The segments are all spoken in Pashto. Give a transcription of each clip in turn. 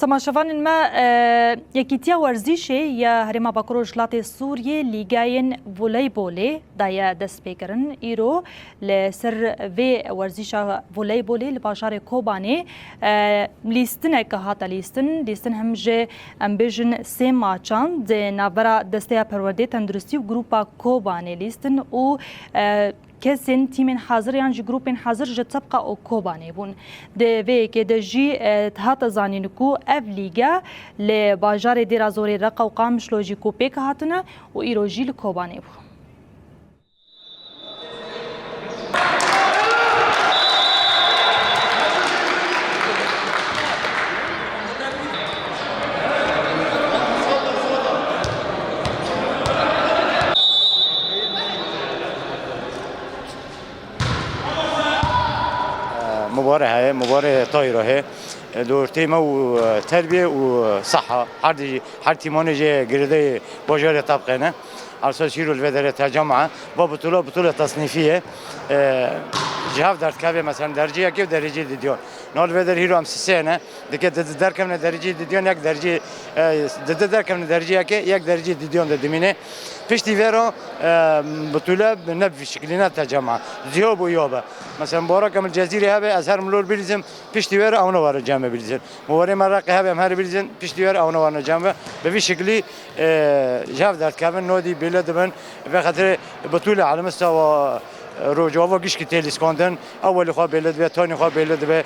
سماشەوانên me yekîtiya werzîşê ya Herêma Bakurê Jilatê Sûriyê Lîgayên Voleybolê daye destpêkirin. Îro li ser vê werzîşa voleybolê li bajarê Kobanê lîstineke hate lîstin him ji em bêjin sê maçan di navbera Desteya Perwerdeyê Tenduristî û Grupa Kobanê lîstin û kesên tîmên hazir yan ji grupên hazir ji tebqa û Kobanê bûn. Di vêyekê de jî hate zanîn ku ev lîga li bajarê Dêrazorê Reqa û Qamişlo jî kopêk hatine û îro jî li Kobanê bû. مباراة هاي مباراة طايرة هي دور تيمة وتربية وصحة هر تيمان جي قردي باجارة طبقنا على أساس يشيلوا الفدرة جامعة بطولة تصنيفية جهاف درت كابي مثلا درجة كيف درجة ديون نال فدر هيرو أمس سنة دكتور در كم درجة ديون يك درجة در كم درجة كي يك درجة ديون دمينه فيشتي فيرو بطولة بنب في شكلنا تجمع زيوب ويوبا مثلا مباراة كم الجزيرة هذا أزهر ملول بيلزم فيشتي فيرو أو نوار الجامعة بيلزم مباراة مرة هذا مهر بيلزم فيشتي فيرو أو نوار الجامعة بفي شكلي جهاف درت كابي نودي بلاد من بخاطر بطولة على مستوى روجاوا گیش کی تیلیس کندن اولی خواب بلد و تانی خواب بلد و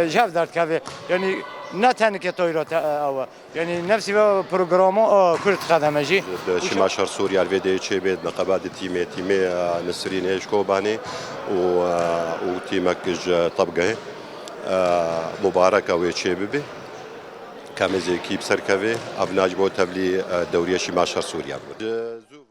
جهاف درد که یعنی نه تنی که تویرات او یعنی نفسی و پروگرامو کرد خدمه جی شما شهر سوریا الویدی چه بید نقابات تیمه نسرین هیچ کوبانی و تیمکش طبقه مبارک و چه بی کامزی کیب سرکوی افناج بود تبلی دوریه شما شهر سوریا بود